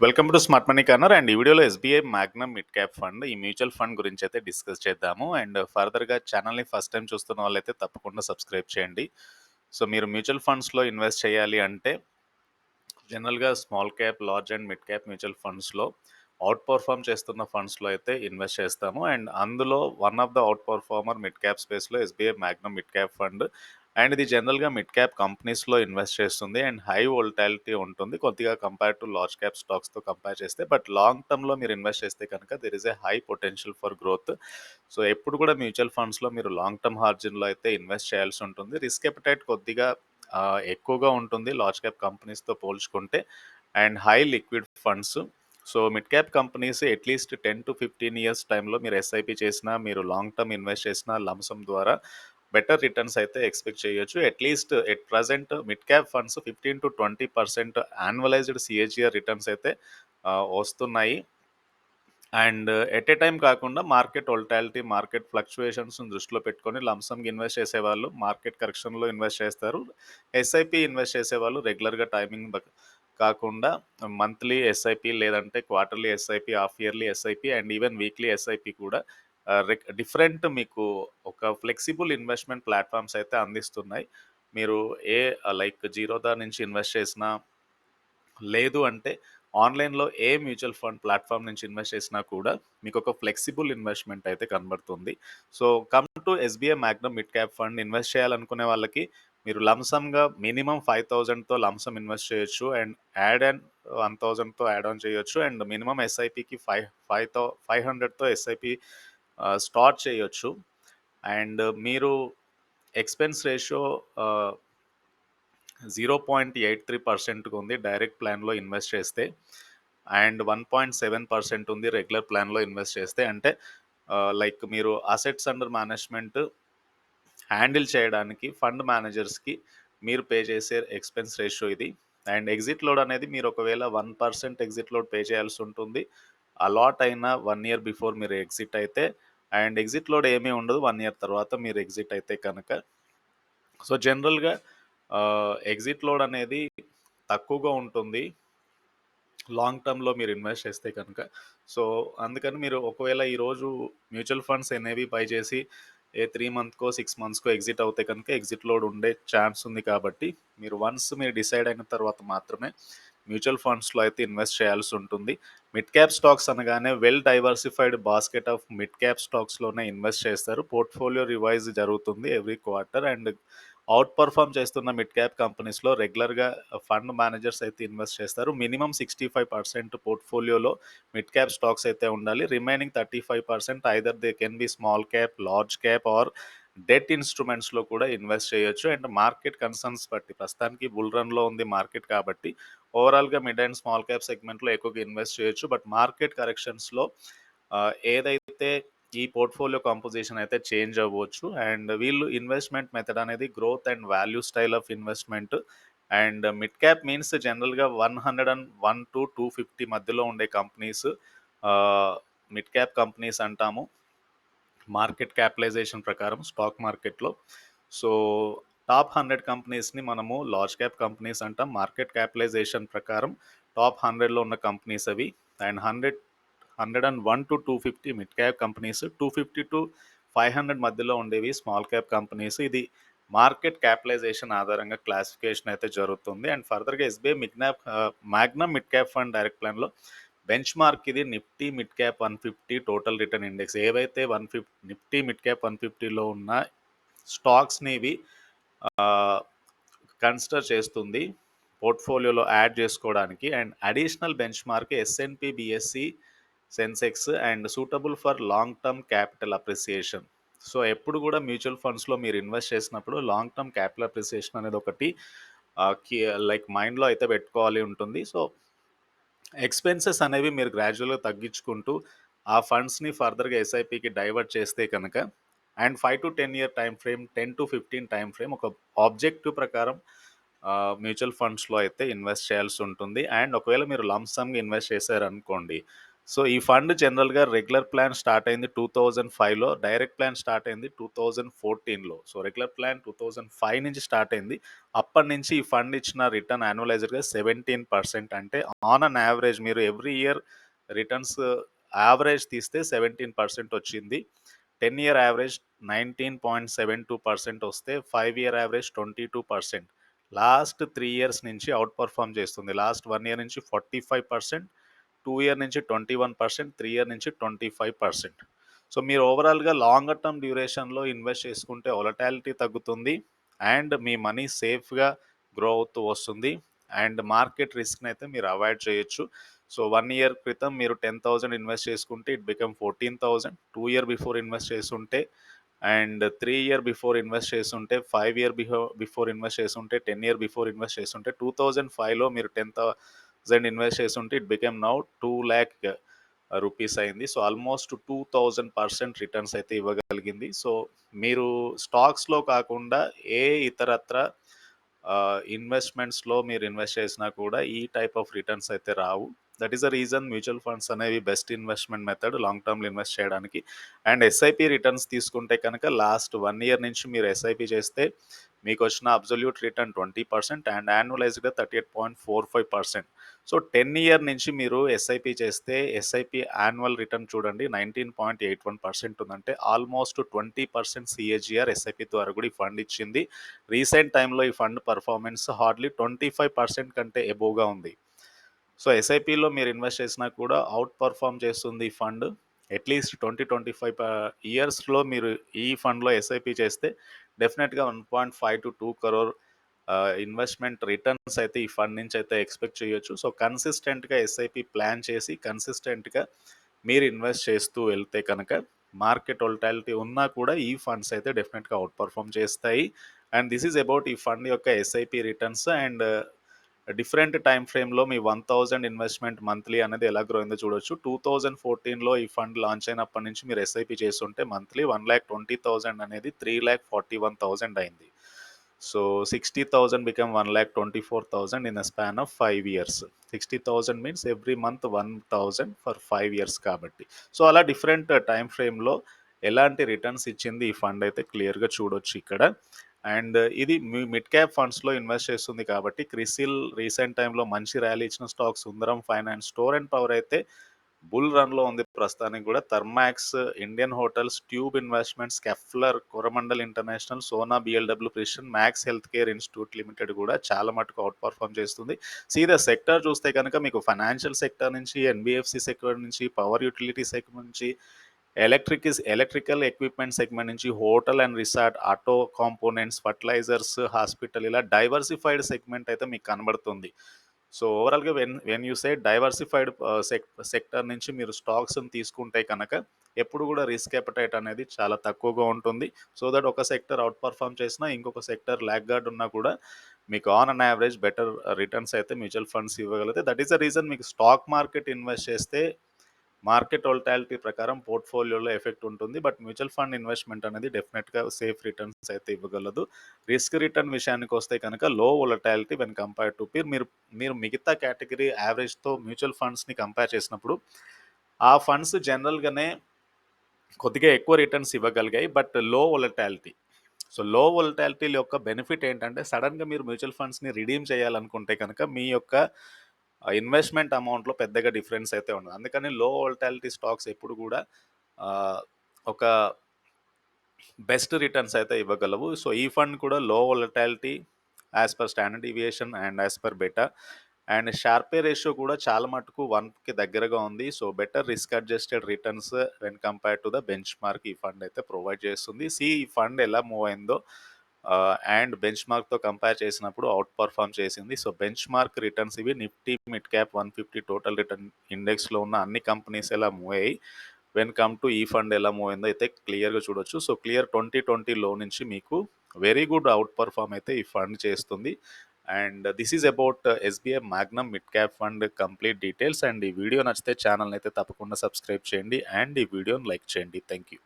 Welcome to smart money corner. And ఈ వీడియోలో SBI Magnum mid cap fund, ఈ mutual fund గురించి అయితే డిస్కస్ చేద్దాము. అండ్ ఫర్దర్గా ఛానల్ని ఫస్ట్ టైం చూస్తున్న వాళ్ళైతే తప్పకుండా సబ్స్క్రైబ్ చేయండి. సో మీరు మ్యూచువల్ ఫండ్స్లో ఇన్వెస్ట్ చేయాలి అంటే జనరల్గా small cap, large and mid cap mutual ఫండ్స్లో అవుట్ పర్ఫామ్ చేస్తున్న ఫండ్స్లో అయితే ఇన్వెస్ట్ చేస్తాము. అండ్ అందులో one of the out performer mid cap స్పేస్లో SBI Magnum mid cap fund. And ఇది జనరల్గా మిడ్ క్యాప్ కంపెనీస్లో ఇన్వెస్ట్ చేస్తుంది అండ్ హై వోల్టాలిటీ ఉంటుంది కొద్దిగా కంపేర్ టు లార్జ్ క్యాప్ స్టాక్స్తో కంపేర్ చేస్తే. బట్ లాంగ్ టర్మ్లో మీరు ఇన్వెస్ట్ చేస్తే కనుక there is a high potential for growth. So ఎప్పుడు కూడా మ్యూచువల్ ఫండ్స్లో మీరు లాంగ్ టర్మ్ హార్జిన్లో అయితే ఇన్వెస్ట్ చేయాల్సి ఉంటుంది. రిస్క్ ఎపిటైట్ కొద్దిగా ఎక్కువగా ఉంటుంది లార్జ్ క్యాప్ కంపెనీస్తో పోల్చుకుంటే. And high liquid funds. So mid cap companies at least 10 to 15 years టైంలో మీరు ఎస్ఐపి చేసినా, మీరు లాంగ్ టర్మ్ ఇన్వెస్ట్ చేసిన లంసమ్ ద్వారా బెటర్ రిటర్న్స్ అయితే ఎక్స్పెక్ట్ చేయొచ్చు. At least at present mid cap funds 15 to 20% annualised CAGR returns అయితే వస్తున్నాయి. అండ్ ఎట్ ఏ టైం కాకుండా మార్కెట్ వోల్టాలిటీ, మార్కెట్ ఫ్లక్చుయేషన్స్ దృష్టిలో పెట్టుకొని లంసమ్గా ఇన్వెస్ట్ చేసేవాళ్ళు మార్కెట్ కరెక్షన్లో ఇన్వెస్ట్ చేస్తారు. ఎస్ఐపి ఇన్వెస్ట్ చేసేవాళ్ళు రెగ్యులర్గా టైమింగ్ కాకుండా మంత్లీ ఎస్ఐపి, లేదంటే quarterly SIP, half yearly SIP and even weekly SIP కూడా డిఫరెంట్ మీకు ఒక ఫ్లెక్సిబుల్ ఇన్వెస్ట్మెంట్ ప్లాట్ఫామ్స్ అయితే అందిస్తున్నాయి. మీరు ఏ లైక్ జీరోదా నుంచి ఇన్వెస్ట్ చేసినా, లేదు అంటే ఆన్లైన్లో ఏ మ్యూచువల్ ఫండ్ ప్లాట్ఫామ్ నుంచి ఇన్వెస్ట్ చేసినా కూడా మీకు ఒక ఫ్లెక్సిబుల్ ఇన్వెస్ట్మెంట్ అయితే కనబడుతుంది. So come to SBI Magnum mid cap fund invest చేయాలనుకునే వాళ్ళకి మీరు లంసమ్గా మినిమం 5,000తో లంసమ్ ఇన్వెస్ట్ చేయొచ్చు అండ్ అండ్ 1,000తో యాడ్ ఆన్ చేయొచ్చు. అండ్ మినిమం ఎస్ఐపికి 500తో ఎస్ఐపి స్టార్ట్ చేయొచ్చు. అండ్ మీరు ఎక్స్పెన్స్ రేషియో 0.83% ఉంది డైరెక్ట్ ప్లాన్లో ఇన్వెస్ట్ చేస్తే. అండ్ 1.7% ఉంది రెగ్యులర్ ప్లాన్లో ఇన్వెస్ట్ చేస్తే. అంటే లైక్ మీరు అసెట్స్ అండర్ మేనేజ్మెంట్ హ్యాండిల్ చేయడానికి ఫండ్ మేనేజర్స్కి మీరు పే చేసే ఎక్స్పెన్స్ రేషియో ఇది. అండ్ ఎగ్జిట్ లోడ్ అనేది మీరు ఒకవేళ 1% ఎగ్జిట్ లోడ్ పే చేయాల్సి ఉంటుంది. అలాట్ అయిన 1 year బిఫోర్ మీరు ఎగ్జిట్ అయితే. అండ్ ఎగ్జిట్ లోడ్ ఏమీ ఉండదు 1 year తర్వాత మీరు ఎగ్జిట్ అయితే కనుక. సో జనరల్గా ఎగ్జిట్ లోడ్ అనేది తక్కువగా ఉంటుంది లాంగ్ టర్మ్లో మీరు ఇన్వెస్ట్ చేస్తే కనుక. సో అందుకని మీరు ఒకవేళ ఈరోజు మ్యూచువల్ ఫండ్స్ అనేవి బై చేసి 3 monthsకో 6 monthsకో ఎగ్జిట్ అవుతే కనుక ఎగ్జిట్ లోడ్ ఉండే ఛాన్స్ ఉంది. కాబట్టి మీరు డిసైడ్ అయిన తర్వాత మాత్రమే మ్యూచువల్ ఫండ్స్లో అయితే ఇన్వెస్ట్ చేయాల్సి ఉంటుంది. మిడ్ క్యాప్ స్టాక్స్ అనగానే well diversified basket of mid cap స్టాక్స్లోనే ఇన్వెస్ట్ చేస్తారు. పోర్ట్ఫోలియో రివైజ్ జరుగుతుంది every quarter. And outperform చేస్తున్న మిడ్ క్యాప్ కంపెనీస్లో రెగ్యులర్గా ఫండ్ మేనేజర్స్ అయితే ఇన్వెస్ట్ చేస్తారు. మినిమం 65% పోర్ట్ఫోలియోలో మిడ్ క్యాప్ స్టాక్స్ అయితే ఉండాలి. Remaining 35% either they can be small cap, large cap or debt ఇన్స్ట్రుమెంట్స్లో కూడా ఇన్వెస్ట్ చేయొచ్చు. అండ్ మార్కెట్ కన్సర్న్స్ బట్టి ప్రస్తుతానికి బుల్ రన్లో ఉంది మార్కెట్ కాబట్టి ఓవరాల్గా మిడ్ అండ్ స్మాల్ క్యాప్ సెగ్మెంట్లో ఎక్కువగా ఇన్వెస్ట్ చేయొచ్చు. బట్ మార్కెట్ కరెక్షన్స్లో ఏదైతే ఈ పోర్ట్ఫోలియో కంపోజిషన్ అయితే చేంజ్ అవ్వచ్చు. అండ్ వీళ్ళు ఇన్వెస్ట్మెంట్ మెథడ్ అనేది growth and value style of investment. And mid cap means జనరల్గా 101 to 250 మధ్యలో ఉండే కంపెనీస్ మిడ్ క్యాప్ కంపెనీస్ అంటాము మార్కెట్ క్యాపిటలైజేషన్ ప్రకారం స్టాక్ మార్కెట్లో. సో టాప్ 100 కంపెనీస్ని మనము లార్జ్ క్యాప్ కంపెనీస్ అంటాం మార్కెట్ క్యాపిటలైజేషన్ ప్రకారం. టాప్ 100లో ఉన్న కంపెనీస్ అవి. And 101 to 250 mid cap companies, 250 to 500 మధ్యలో ఉండేవి స్మాల్ క్యాప్ కంపెనీస్. ఇది మార్కెట్ క్యాపిటలైజేషన్ ఆధారంగా క్లాసిఫికేషన్ అయితే జరుగుతుంది. అండ్ ఫర్దర్గా SBI Magnum mid cap fund direct ప్లాన్లో బెంచ్ మార్క్ ఇది Nifty mid cap 150 total return index. ఏవైతే నిఫ్టీ మిడ్ క్యాప్ 150లో ఉన్న స్టాక్స్ని ఇవి కన్సిడర్ చేస్తుంది పోర్ట్ఫోలియోలో యాడ్ చేసుకోవడానికి. And additional benchmark SNP BSE Sensex and suitable for long term capital appreciation. So ఎప్పుడు కూడా మ్యూచువల్ ఫండ్స్లో మీరు ఇన్వెస్ట్ చేసినప్పుడు లాంగ్ టర్మ్ క్యాపిటల్ అప్రిసియేషన్ అనేది ఒకటి లైక్ మైండ్లో అయితే పెట్టుకోవాలి ఉంటుంది. సో ఎక్స్పెన్సెస్ అనేవి మీరు గ్రాడ్యువల్గా తగ్గించుకుంటూ ఆ ఫండ్స్ని ఫర్దర్గా ఎస్ఐపికి డైవర్ట్ చేస్తే కనుక. And 5 to 10 year time frame, 10 to 15 time frame ఒక ఆబ్జెక్టివ్ ప్రకారం మ్యూచువల్ ఫండ్స్లో అయితే ఇన్వెస్ట్ చేయాల్సి ఉంటుంది. అండ్ ఒకవేళ మీరు లంసమ్గా ఇన్వెస్ట్ చేశారనుకోండి, సో ఈ ఫండ్ జనరల్‌గా రెగ్యులర్ ప్లాన్ స్టార్ట్ అయింది 2005లో. డైరెక్ట్ ప్లాన్ స్టార్ట్ అయింది 2014లో. సో రెగ్యులర్ ప్లాన్ 2005 నుంచి స్టార్ట్ అయింది. అప్పటినుంచి ఈ ఫండ్ ఇచ్చిన రిటర్న్ యాన్యువలైజ్డ్‌గా 17%. అంటే ఆన్ అన్ యావరేజ్ మీరు ఎవ్రీ ఇయర్ రిటర్న్స్ యావరేజ్ తీస్తే 17% వచ్చింది. 10 ఇయర్ యావరేజ్ 19.72% వస్తే 5 ఇయర్ యావరేజ్ 22%. లాస్ట్ 3 ఇయర్స్ నుంచి అవుట్ పర్ఫార్మ్ చేస్తుంది. లాస్ట్ 1 ఇయర్ నుంచి 45%, 2 ఇయర్ నుంచి 21%, 3 ఇయర్ నుంచి 25%. సో మీరు ఓవరాల్‌గా లాంగర్ టర్మ్ డ్యూరేషన్‌లో ఇన్వెస్ట్ చేసుకుంటే వొలటాలిటీ తగ్గుతుంది. అండ్ మీ మనీ సేఫ్‌గా గ్రో అవుతూ వస్తుంది. అండ్ మార్కెట్ రిస్క్‌నైతే మీరు అవాయిడ్ చేయొచ్చు. సో 1 ఇయర్ క్రితం మీరు 10,000 ఇన్వెస్ట్ చేసుకుంటే it become 14,000. 2 year before invest చేసుంటే అండ్ 3 ఇయర్ బిఫోర్ ఇన్వెస్ట్ చేసుంటే, 5 ఇయర్ బిఫోర్ ఇన్వెస్ట్ చేసుంటే, 10 ఇయర్ బిఫోర్ ఇన్వెస్ట్ చేసుంటే 2005లో మీరు 10,000 ఇన్వెస్ట్ చేసుంటే ఇట్ బికమ్ నౌ 2,00,000 రూపీస్ అయింది. సో ఆల్మోస్ట్ 2000% రిటర్న్స్ అయితే ఇవ్వగలిగింది. సో మీరు స్టాక్స్‌లో కాకుండా ఏ ఇతరత్ర ఇన్వెస్ట్‌మెంట్స్‌లో మీరు ఇన్వెస్ట్ చేసినా కూడా ఈ టైప్ ఆఫ్ రిటర్న్స్ అయితే రావు. That is the reason mutual funds అనేవి బెస్ట్ ఇన్వెస్ట్‌మెంట్ మెథడ్ లాంగ్ టర్మ్‌లో ఇన్వెస్ట్ చేయడానికి. అండ్ ఎస్ఐపి రిటర్న్స్ తీసుకుంటే కనుక లాస్ట్ 1 ఇయర్ నుంచి మీరు ఎస్ఐపి చేస్తే మీకు వచ్చిన అబ్సల్యూట్ రిటర్న్ 20% అండ్ యాన్యువలైజ్డ్‌గా 38.45%. సో 10 ఇయర్ నుంచి మీరు ఎస్ఐపి చేస్తే ఎస్ఐపి యాన్యువల్ రిటర్న్ చూడండి 19.81% ఉందంటే ఆల్మోస్ట్ 20% సిఏజీఆర్ ఎస్ఐపి ద్వారా కూడా ఈ ఫండ్ ఇచ్చింది. రీసెంట్ టైంలో ఈ ఫండ్ పర్ఫార్మెన్స్ హార్డ్లీ 25% కంటే ఎబోవ్గా ఉంది. సో ఎస్ఐపిలో మీరు ఇన్వెస్ట్ చేసినా కూడా అవుట్ పర్ఫామ్ చేస్తుంది ఈ ఫండ్. అట్లీస్ట్ 20-25 ఇయర్స్లో మీరు ఈ ఫండ్లో ఎస్ఐపి చేస్తే డెఫినెట్గా 1.5 to 2 crore ఇన్వెస్ట్మెంట్ రిటర్న్స్ అయితే ఈ ఫండ్ నుంచి అయితే ఎక్స్పెక్ట్ చేయొచ్చు. సో కన్సిస్టెంట్గా ఎస్ఐపి ప్లాన్ చేసి కన్సిస్టెంట్గా మీరు ఇన్వెస్ట్ చేస్తూ వెళ్తే కనుక మార్కెట్ వొలటాలిటీ ఉన్నా కూడా ఈ ఫండ్స్ అయితే డెఫినెట్గా అవుట్ పర్ఫామ్ చేస్తాయి. అండ్ దిస్ ఈజ్ అబౌట్ ఈ ఫండ్ యొక్క SIP returns. And different time ఫ్రేమ్లో మీ 1000 ఇన్వెస్ట్మెంట్ మంత్లీ అనేది ఎలా గ్రో అయిందో చూడొచ్చు. 2014లో ఈ ఫండ్ లాంచ్ అయినప్పటి నుంచి మీరు ఎస్ఐపి చేస్తుంటే మంత్లీ 1,20,000 అనేది 3,41,000 అయింది. So 60,000 become 1,24,000 in a span of 5 years. 60,000 means every month 1,000 for 5 years కాబట్టి. సో అలా డిఫరెంట్ టైమ్ ఫ్రేమ్లో ఎలాంటి రిటర్న్స్ ఇచ్చింది ఈ ఫండ్ అయితే క్లియర్గా చూడొచ్చు ఇక్కడ. అండ్ ఇది మీ మిడ్ క్యాప్ ఫండ్స్లో ఇన్వెస్ట్ చేస్తుంది కాబట్టి క్రిసిల్ రీసెంట్ టైంలో మంచి ర్యాలీ ఇచ్చిన stock, Sundaram finance, store and power అయితే బుల్ రన్లో ఉంది ప్రస్తుతానికి కూడా. Thermax, Indian hotels, tube investments, Schaeffler, Coromandel international, Sona BLW precision, max health care institute limited కూడా చాలా మటుకు అవుట్ పర్ఫామ్ చేస్తుంది. సీదా సెక్టర్ చూస్తే కనుక మీకు ఫైనాన్షియల్ సెక్టర్ నుంచి, ఎన్బిఎఫ్సి సెక్టర్ నుంచి, పవర్ యూటిలిటీ సెక్టర్ నుంచి, ఎలక్ట్రికల్ ఎక్విప్మెంట్ సెగ్మెంట్ నుంచి, hotel and resort, auto components, fertilisers, hospital, ఇలా డైవర్సిఫైడ్ సెగ్మెంట్ అయితే మీకు కనబడుతుంది. సో ఓవరాల్గా when you say diversified sector నుంచి మీరు స్టాక్స్ని తీసుకుంటే కనుక ఎప్పుడు కూడా రిస్క్ అపెటైట్ అనేది చాలా తక్కువగా ఉంటుంది. సో దట్ ఒక సెక్టర్ అవుట్ పర్ఫామ్ చేసినా ఇంకొక సెక్టర్ ల్యాగ్గార్డ్ ఉన్నా కూడా మీకు on an average better returns అయితే మ్యూచువల్ ఫండ్స్ ఇవ్వగలుగుతాయి. దట్ ఈస్ ద రీజన్ మీకు స్టాక్ మార్కెట్ ఇన్వెస్ట్ చేస్తే మార్కెట్ వొలటాలిటీ ప్రకారం పోర్ట్ఫోలియోలో ఎఫెక్ట్ ఉంటుంది. బట్ మ్యూచువల్ ఫండ్ ఇన్వెస్ట్మెంట్ అనేది డెఫినెట్గా సేఫ్ రిటర్న్స్ అయితే ఇవ్వగలదు. రిస్క్ రిటర్న్ విషయానికి వస్తే కనుక లో వొలటాలిటీ వెన్ కంపేర్ టు మీరు మీరు మిగతా కేటగిరీ యావరేజ్తో మ్యూచువల్ ఫండ్స్ని కంపేర్ చేసినప్పుడు ఆ ఫండ్స్ జనరల్గానే కొద్దిగా ఎక్కువ రిటర్న్స్ ఇవ్వగలిగాయి. బట్ లో వొలటాలిటీ. సో లో వొలటాలిటీ యొక్క బెనిఫిట్ ఏంటంటే సడన్గా మీరు మ్యూచువల్ ఫండ్స్ని రిడీమ్ చేయాలనుకుంటే కనుక మీ యొక్క ఇన్వెస్ట్మెంట్ అమౌంట్లో పెద్దగా డిఫరెన్స్ అయితే ఉండదు. అందుకని లో వొలటాలిటీ స్టాక్స్ ఎప్పుడు కూడా ఒక బెస్ట్ రిటర్న్స్ అయితే ఇవ్వగలవు. సో ఈ ఫండ్ కూడా low volatility as per standard deviation and as per beta. And Sharpe ratio కూడా చాలా మటుకు 1కి దగ్గరగా ఉంది. So better risk adjusted returns when compare to the benchmark ఈ ఫండ్ అయితే ప్రొవైడ్ చేస్తుంది. ఈ ఫండ్ ఎలా మూవ్ అయిందో అండ్ బెంచ్ మార్క్తో కంపేర్ చేసినప్పుడు అవుట్ పర్ఫామ్ చేసింది. సో బెంచ్ మార్క్ రిటర్న్స్ ఇవి Nifty mid cap 150 total return ఇండెక్స్లో ఉన్న అన్ని కంపెనీస్ ఎలా మూవ్ అయ్యాయి, వెన్ కమ్ టు ఈ ఫండ్ ఎలా మూవ్ అయిందో అయితే క్లియర్గా చూడొచ్చు. సో క్లియర్ 2020లో నుంచి మీకు వెరీ గుడ్ అవుట్ పర్ఫామ్ అయితే ఈ ఫండ్ చేస్తుంది. And this is about SBI Magnum mid cap fund complete details. And ఈ వీడియో నచ్చితే ఛానల్ అయితే తప్పకుండా సబ్స్క్రైబ్ చేయండి అండ్ ఈ వీడియోని లైక్ చేయండి. Thank you.